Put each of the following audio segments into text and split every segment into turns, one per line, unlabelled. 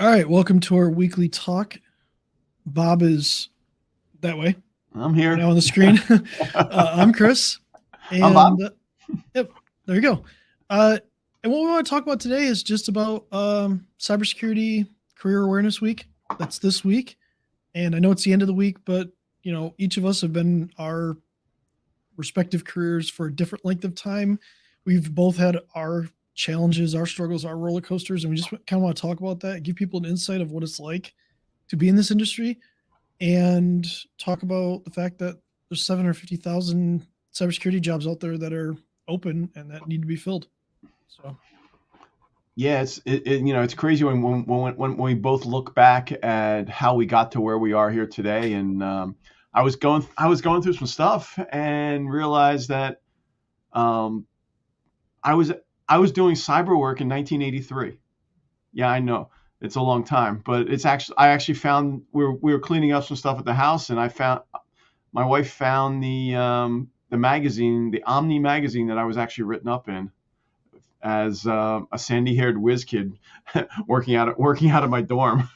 All right, welcome to our weekly talk. Bob is that way
I'm
right
here.
now on the screen. I'm Chris,
I'm
and
Bob.
yep, there you go. Uh, and what we want to talk about today is just about cybersecurity career awareness week. That's this week, and I know it's the end of the week, but each of us have been our respective careers for a different length of time. We've both had our challenges, our struggles, our roller coasters, and we just kind of want to talk about that, give people an insight of what it's like to be in this industry, and talk about the fact that there's 750,000 cybersecurity jobs out there that are open and that need to be filled. So,
Yeah, it's crazy when we both look back at how we got to where we are here today, and I was going through some stuff and realized that um, I was I was doing cyber work in 1983. Yeah, I know it's a long time, but I actually found we were cleaning up some stuff at the house, and I found my wife found the magazine, the Omni magazine that I was actually written up in as a sandy-haired whiz kid working out of my dorm.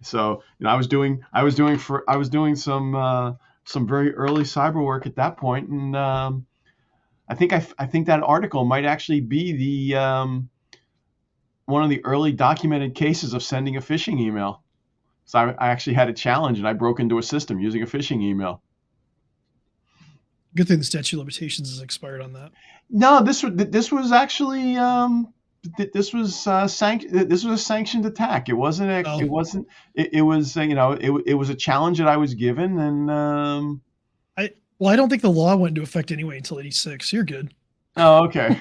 So I was doing some very early cyber work at that point, and I think that article might actually be the one of the early documented cases of sending a phishing email. So I actually had a challenge, and I broke into a system using a phishing email.
good thing the statute of limitations is expired on that.
No, this was actually this was a sanctioned attack.
Oh,
it was it was a challenge that I was given, and
I don't think the law went into effect anyway until '86. You're good.
oh, okay.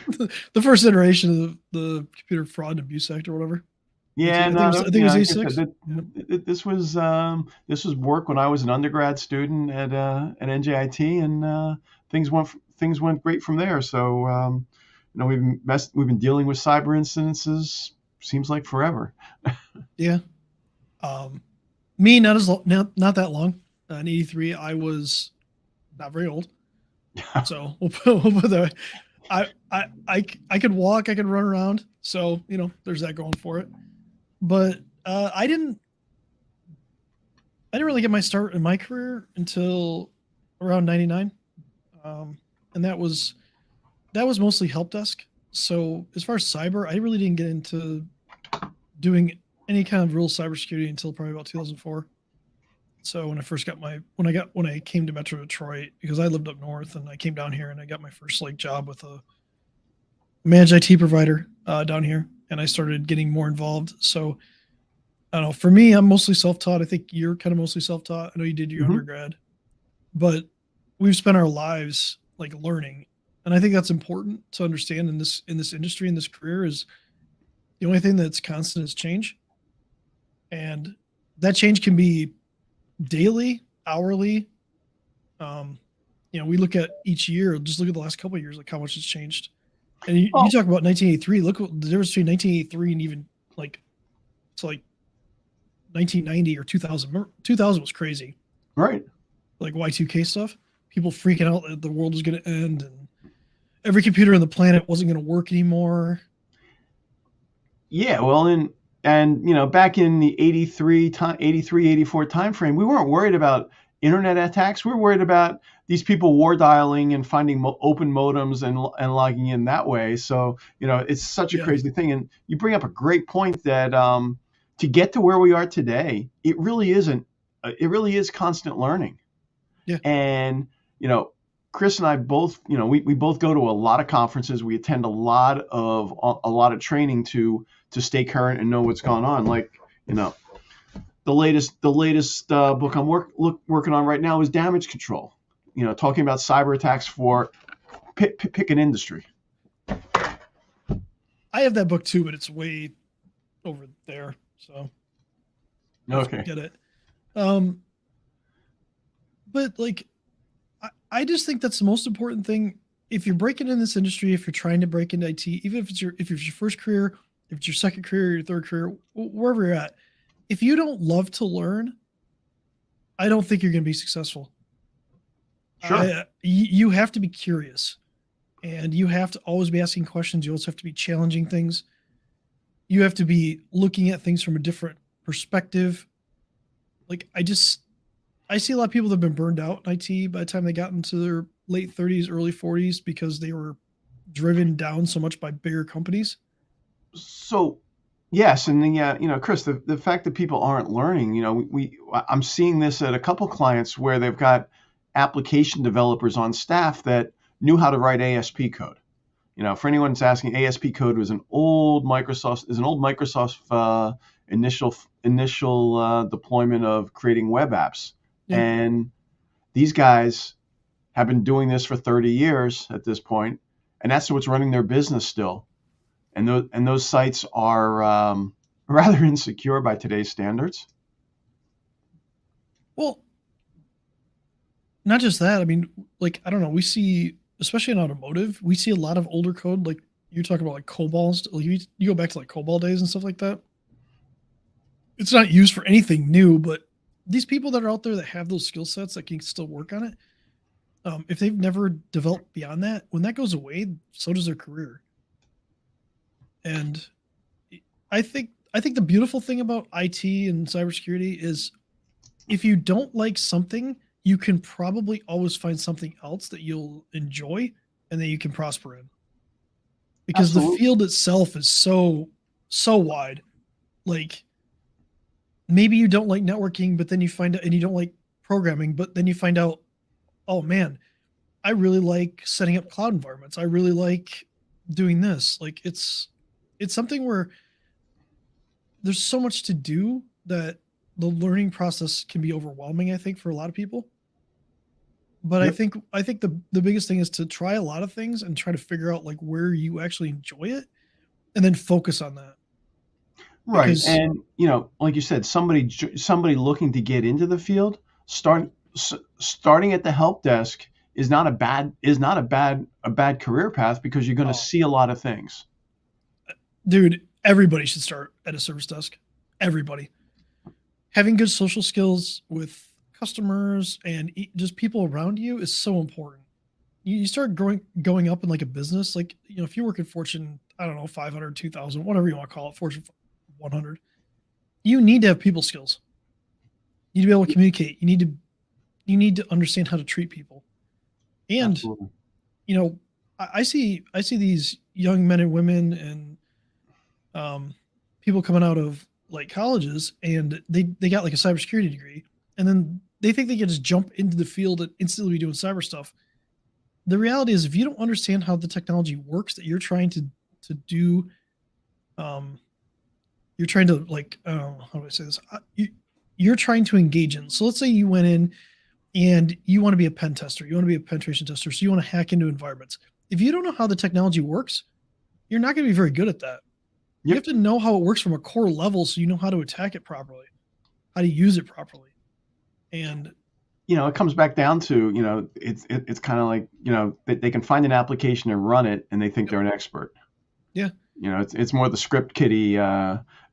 The first iteration of the Computer Fraud and Abuse Act or whatever.
Yeah,
I think it
no,
was. I think it was
like I said,
'86. Yeah.
this was work when I was an undergrad student at NJIT, and things went great from there. So we've been dealing with cyber incidences seems like forever.
Yeah. Um, Me, not as long, not that long. In '83, I was not very old, so we'll put that way. I could walk, I could run around, so there's that going for it. But I didn't really get my start in my career until around '99, um, and that was mostly help desk. So as far as cyber, I really didn't get into doing any kind of real cybersecurity until probably about 2004. So when I first got when I came to Metro Detroit, because I lived up north and I came down here and I got my first job with a managed IT provider down here, and I started getting more involved. So I don't know. For me, I'm mostly self-taught. I think you're kind of mostly self-taught. I know you did your
Hmm.
undergrad, but we've spent our lives learning, and I think that's important to understand in this industry, in this career. Is the only thing that's constant is change, and that change can be daily, hourly. Um, we look at each year. Just look at the last couple of years, like how much has changed. And you
Well,
talk about 1983. Look what the difference between 1983 and even like to 1990 or 2000. Remember, 2000 was crazy.
right.
Like Y2K stuff. People freaking out that the world was going to end and every computer on the planet wasn't going to work anymore.
Yeah, well, and back in the 83, 84 timeframe, we weren't worried about internet attacks. We were worried about these people war dialing and finding open modems and logging in that way. So, it's such a
Yeah,
crazy thing. And you bring up a great point that to get to where we are today, it really is constant learning.
yeah.
And, you know, Chris and I both, we both go to a lot of conferences. We attend a lot of training to stay current and know what's going on. Like, you know, the latest book I'm working on right now is Damage Control. Talking about cyber attacks for pick an industry.
I have that book too, but it's way over there. So I have to
Okay.
get it. Um, but I just think that's the most important thing. If you're breaking in this industry, if you're trying to break into IT, even if it's your first career, if it's your second career, your third career, wherever you're at, if you don't love to learn, I don't think you're going to be successful.
Sure.
You have to be curious, and you have to always be asking questions. You also have to be challenging things. You have to be looking at things from a different perspective. Like I see a lot of people that have been burned out in IT by the time they got into their late 30s, early 40s because they were driven down so much by bigger companies.
So yes, and then yeah, Chris, the fact that people aren't learning, I'm seeing this at a couple clients where they've got application developers on staff that knew how to write ASP code. For anyone that's asking, ASP code was an old Microsoft initial deployment of creating web apps,
Yeah.
and these guys have been doing this for 30 years at this point, and that's what's running their business still. And those sites are rather insecure by today's standards.
Well, not just that. I mean, like, I don't know. We see, especially in automotive, we see a lot of older code. Like you're talking about like COBOL. Like you go back to like COBOL days and stuff like that. It's not used for anything new, but these people that are out there that have those skill sets that can still work on it, if they've never developed beyond that, when that goes away, so does their career. And I think the beautiful thing about IT and cybersecurity is if you don't like something, you can probably always find something else that you'll enjoy and that you can prosper in. Because the
Absolutely.
field itself is so wide. Like maybe you don't like networking, but then you find out and you don't like programming, but then you find out, oh man, I really like setting up cloud environments. I really like doing this. Like it's something where there's so much to do that the learning process can be overwhelming, I think, for a lot of people. But I
Yep.
think I think the biggest thing is to try a lot of things and try to figure out like where you actually enjoy it and then focus on that.
Right.
Because
And like you said, somebody looking to get into the field, starting at the help desk is not a bad career path because you're going to
oh,
see a lot of things.
dude, everybody should start at a service desk. Everybody. Having good social skills with customers and just people around you is so important. You start going up in like a business, like if you work in Fortune, I don't know, 500, 2,000, whatever you want to call it, Fortune 100, you need to have people skills. You need to be able to communicate. You need to understand how to treat people. And
Absolutely.
you know, I see these young men and women and um, people coming out of like colleges and they got like a cybersecurity degree and then they think they can just jump into the field and instantly be doing cyber stuff. The reality is if you don't understand how the technology works that you're trying to do, um, you're trying to like how do I say this? You're trying to engage in. So let's say you went in and you want to be a pen tester, you want to be a penetration tester, so you want to hack into environments. If you don't know how the technology works, you're not going to be very good at that. You have
Yep.
to know how it works from a core level so you know how to attack it properly, how to use it properly. And
It comes back down to, it's kind of like, they can find an application and run it and they think
yep,
they're an expert.
yeah,
It's more the script kiddie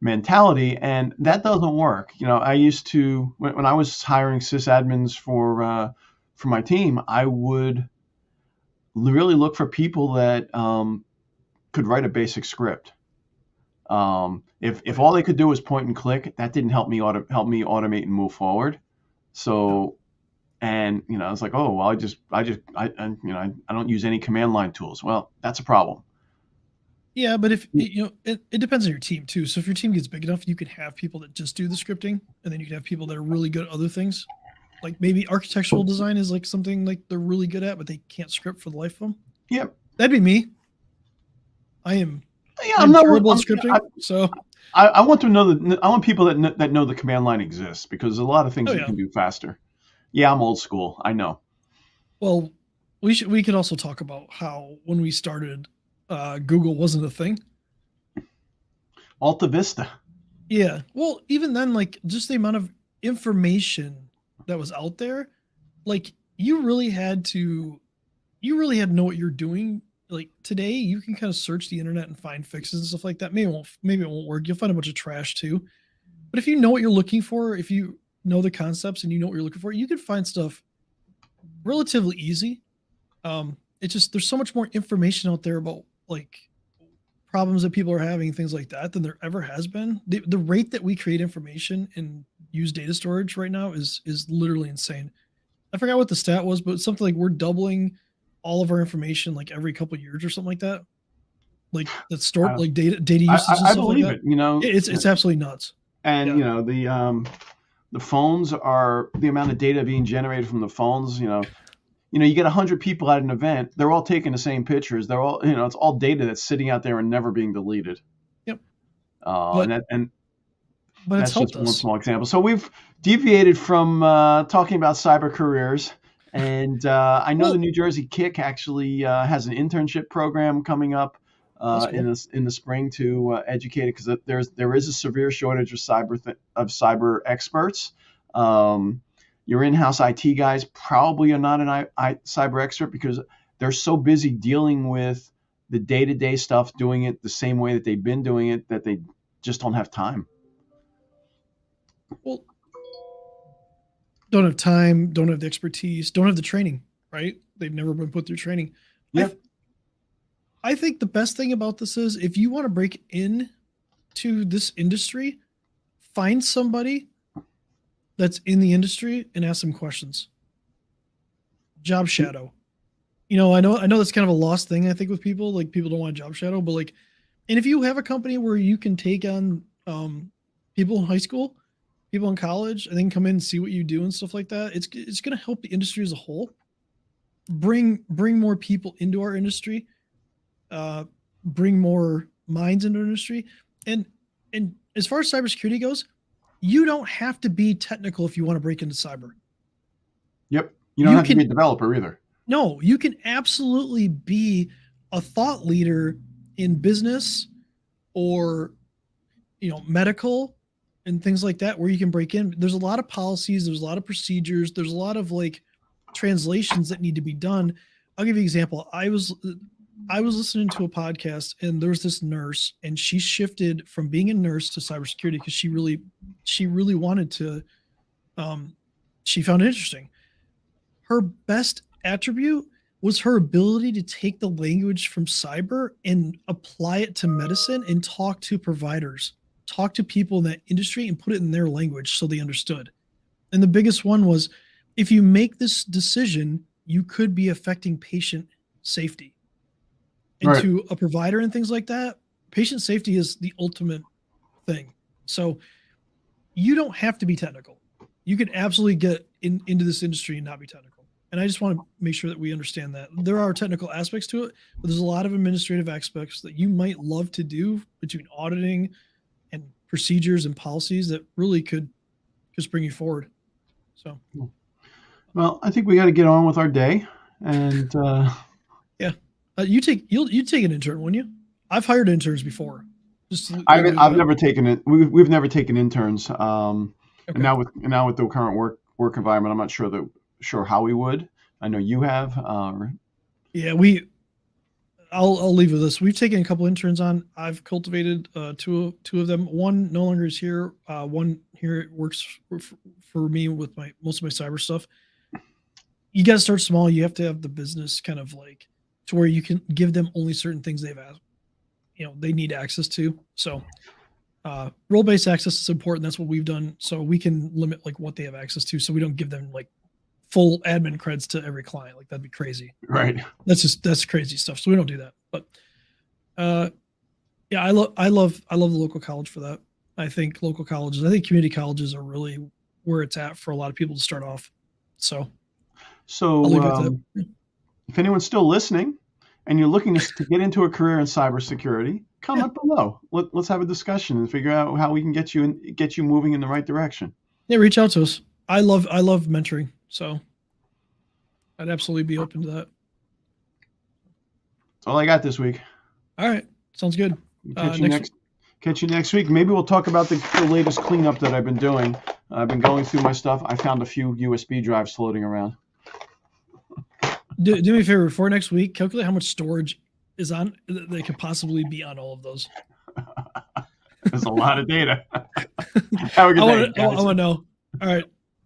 mentality, and that doesn't work. I used to when I was hiring sysadmins for my team, I would really look for people that could write a basic script. If
right.
all they could do was point and click, that didn't help me automate and move forward.
Yep.
So, and I was like, oh well, I don't use any command line tools. Well, that's a problem.
Yeah, but if it depends on your team too. So if your team gets big enough, you can have people that just do the scripting, and then you can have people that are really good at other things. Like maybe architectural design is like something like they're really good at, but they can't script for the life of them.
Yep.
That'd be me. I am
Yeah,
I
I'm
am
not.
terrible at
I'm,
scripting. So
I want to know that I want people that know the command line exists because there's a lot of things
oh
you
yeah.
can do faster. Yeah, I'm old school. I know.
Well, we could also talk about how when we started, Google wasn't a thing.
Alta Vista.
Yeah. Well, even then, like just the amount of information that was out there, like you really had to know what you're doing. Like today, you can kind of search the internet and find fixes and stuff like that. Maybe it won't work. You'll find a bunch of trash too. But if you know what you're looking for, if you know the concepts and you know what you're looking for, you can find stuff relatively easy. It's just there's so much more information out there about like problems that people are having, things like that, than there ever has been. The rate that we create information and use data storage right now is literally insane. I forgot what the stat was, but something like we're doubling all of our information like every couple of years or something like that. Like that's stored,
I,
like data usage and
I
stuff like
believe
that.
it. You know,
It's absolutely nuts.
and
Yeah.
you know the phones are the amount of data being generated from the phones. You get 100 people at an event. They're all taking the same pictures. They're all, it's all data that's sitting out there and never being deleted.
Yep.
And
But it's
that's
helped
just one
us.
small example. So we've deviated from talking about cyber careers, and I know
Well,
the New Jersey Kick actually has an internship program coming up
that's cool.
in the spring to educate it, because there is a severe shortage of cyber experts. Your in-house IT guys probably are not an cyber expert because they're so busy dealing with the day-to-day stuff, doing it the same way that they've been doing it, that they just don't have time.
Well, don't have time, don't have the expertise, don't have the training, right? They've never been put through training.
Yep.
I think the best thing about this is if you want to break into this industry, find somebody that's in the industry and ask them questions. Job shadow. I know that's kind of a lost thing, I think, with people. Like, people don't want to job shadow, but like, and if you have a company where you can take on people in high school, people in college, and then come in and see what you do and stuff like that, it's going to help the industry as a whole. Bring more people into our industry, bring more minds into our industry, and as far as cybersecurity goes, you don't have to be technical if you want to break into cyber.
Yep. You don't have to be a developer either.
No, you can absolutely be a thought leader in business or medical and things like that, where you can break in. There's a lot of policies, there's a lot of procedures, there's a lot of like translations that need to be done. I'll give you an example. I was listening to a podcast, and there was this nurse, and she shifted from being a nurse to cybersecurity because she really wanted to. She found it interesting. Her best attribute was her ability to take the language from cyber and apply it to medicine and talk to providers, talk to people in that industry and put it in their language so they understood. And the biggest one was, if you make this decision, you could be affecting patient safety. And
Right.
to a provider and things like that, patient safety is the ultimate thing. So you don't have to be technical. You can absolutely get into this industry and not be technical. And I just want to make sure that we understand that there are technical aspects to it, but there's a lot of administrative aspects that you might love to do between auditing and procedures and policies that really could just bring you forward. So,
well, I think we got to get on with our day, and
yeah, you take an intern, wouldn't you? I've hired interns before.
I've never taken it. We've never taken interns. Okay. And now with the current work environment, I'm not sure how we would. I know you have.
Yeah, I'll leave with this. We've taken a couple interns on. I've cultivated two of them. One no longer is here. One here works for me with most of my cyber stuff. You got to start small. You have to have the business kind of like to where you can give them only certain things they've asked. They need access to. So role-based access is important. That's what we've done. So we can limit like what they have access to. So we don't give them like full admin creds to every client. Like, that'd be crazy.
Right.
That's crazy stuff. So we don't do that. But yeah, I love the local college for that. I think community colleges are really where it's at for a lot of people to start off. So
I'll leave it at that. If anyone's still listening and you're looking to get into a career in cybersecurity, comment below. Let's have a discussion and figure out how we can get you moving in the right direction.
Yeah, reach out to us. I love mentoring, so I'd absolutely be open to that.
That's all I got this week.
All right, sounds good.
Catch you next week. Maybe we'll talk about the latest cleanup that I've been doing. I've been going through my stuff. I found a few USB drives floating around.
Do me a favor, before next week, calculate how much storage is on that could possibly be on all of those.
There's a lot of data. Have a good day, guys.
I want to know. All right.